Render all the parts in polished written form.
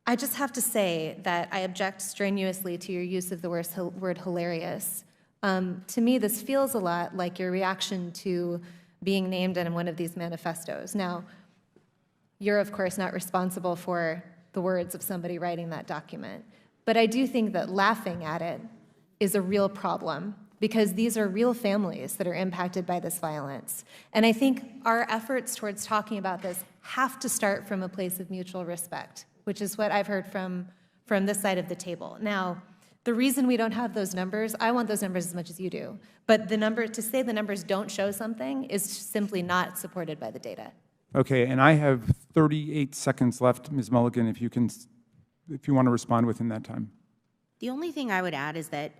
I just have to say that I object strenuously to your use of the word hilarious. To me, this feels a lot like your reaction to being named in one of these manifestos. Now, you're of course not responsible for the words of somebody writing that document, but I do think that laughing at it is a real problem because these are real families that are impacted by this violence. And I think our efforts towards talking about this have to start from a place of mutual respect, which is what I've heard from this side of the table. Now, the reason we don't have those numbers, I want those numbers as much as you do, but to say the numbers don't show something is simply not supported by the data. Okay, and I have 38 seconds left, Ms. Mulligan, if you want to respond within that time. The only thing I would add is that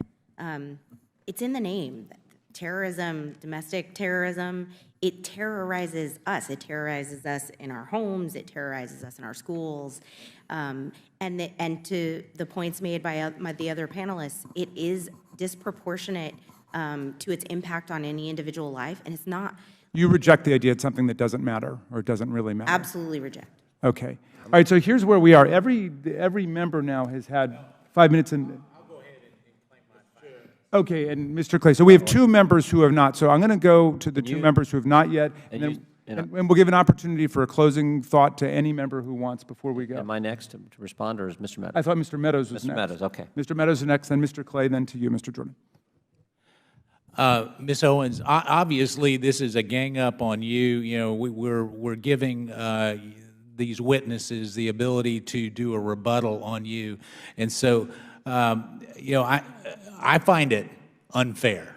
it's in the name. Terrorism, domestic terrorism, it terrorizes us. It terrorizes us in our homes. It terrorizes us in our schools. And to the points made by the other panelists, it is disproportionate to its impact on any individual life, and it's not. You reject the idea it's something that doesn't matter, or it doesn't really matter? Absolutely reject. Okay. All right, so here's where we are. Every member now has had 5 minutes and... I'll go ahead and claim my 5 minutes. Okay, and Mr. Clay, so we have 2 members who have not. So I'm going to go to the 2 members who have not yet, and we'll give an opportunity for a closing thought to any member who wants before we go. Am I next to respond, or is Mr. Meadows? I thought Mr. Meadows was Mr. next. Meadows, okay. Mr. Meadows is next, then Mr. Clay, then to you, Mr. Jordan. Ms. Owens, obviously this is a gang up on you. You know, we're giving these witnesses the ability to do a rebuttal on you, and so you know, I find it unfair,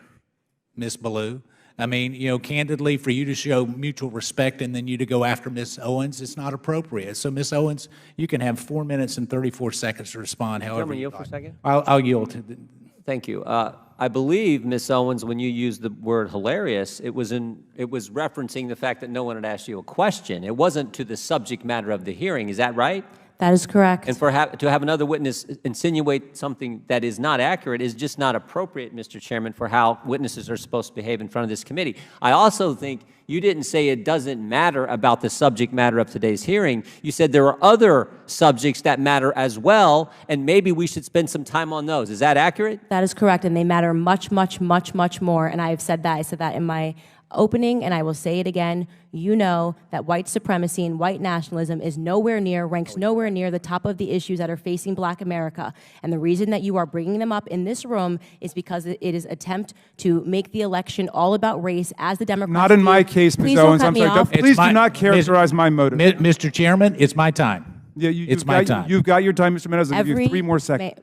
Ms. Ballou. I mean, you know, candidly, for you to show mutual respect and then you to go after Ms. Owens, it's not appropriate. So, Ms. Owens, you can have 4 minutes and 34 seconds to respond. However, yield for a second. I'll yield to. Thank you. I believe, Ms. Owens, when you used the word hilarious, it was referencing the fact that no one had asked you a question. It wasn't to the subject matter of the hearing. Is that right? That is correct. And to have another witness insinuate something that is not accurate is just not appropriate, Mr. Chairman, for how witnesses are supposed to behave in front of this committee. I also think you didn't say it doesn't matter about the subject matter of today's hearing. You said there are other subjects that matter as well, and maybe we should spend some time on those. Is that accurate? That is correct, and they matter much, much, much, much more, and I have said that. I said that in my opening, and I will say it again. You know that white supremacy and white nationalism ranks nowhere near the top of the issues that are facing Black America. And the reason that you are bringing them up in this room is because it is an attempt to make the election all about race, as the Democrats Not in my case, Ms. Owens. I'm sorry. Please do not characterize my motive. Mr. Chairman, it's my time. Yeah, it's my time. You've got your time, Mr. Meadows. I'll give you 3 more seconds.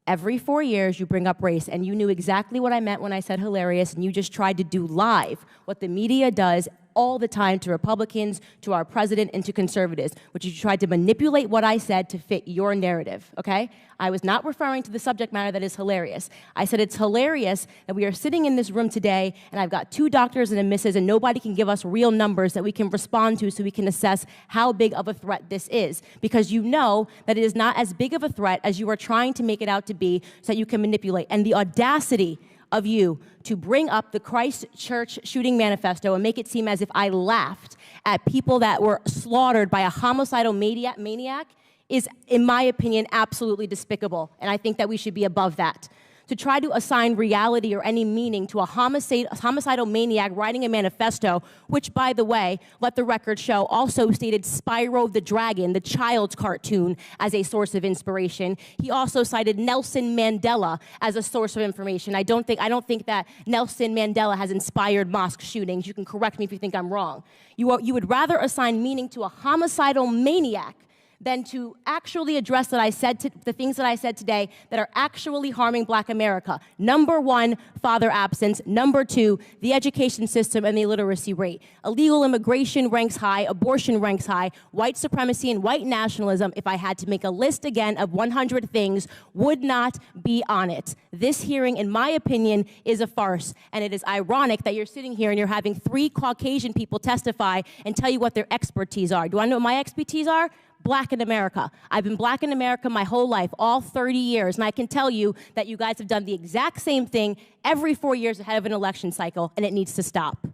Every 4 years, you bring up race, and you knew exactly what I meant when I said hilarious, and you just tried to do live what the media does all the time to Republicans, to our president, and to conservatives, which is you tried to manipulate what I said to fit your narrative, okay? I was not referring to the subject matter that is hilarious. I said it's hilarious that we are sitting in this room today, and I've got 2 doctors and a missus, and nobody can give us real numbers that we can respond to so we can assess how big of a threat this is, because you know that it is not as big of a threat as you are trying to make it out to be so that you can manipulate. And the audacity of you to bring up the Christchurch shooting manifesto and make it seem as if I laughed at people that were slaughtered by a homicidal maniac is, in my opinion, absolutely despicable. And I think that we should be above that. To try to assign reality or any meaning to a homicidal maniac writing a manifesto, which, by the way, let the record show, also stated Spyro the Dragon, the child's cartoon, as a source of inspiration. He also cited Nelson Mandela as a source of information. I don't think that Nelson Mandela has inspired mosque shootings. You can correct me if you think I'm wrong. You would rather assign meaning to a homicidal maniac than to actually address the things that I said today that are actually harming Black America. Number 1, father absence. Number 2, the education system and the illiteracy rate. Illegal immigration ranks high, abortion ranks high, white supremacy and white nationalism, if I had to make a list again of 100 things, would not be on it. This hearing, in my opinion, is a farce, and it is ironic that you're sitting here and you're having 3 Caucasian people testify and tell you what their expertise are. Do I know what my expertise are? Black in America. I've been Black in America my whole life, all 30 years, and I can tell you that you guys have done the exact same thing every 4 years ahead of an election cycle, and it needs to stop.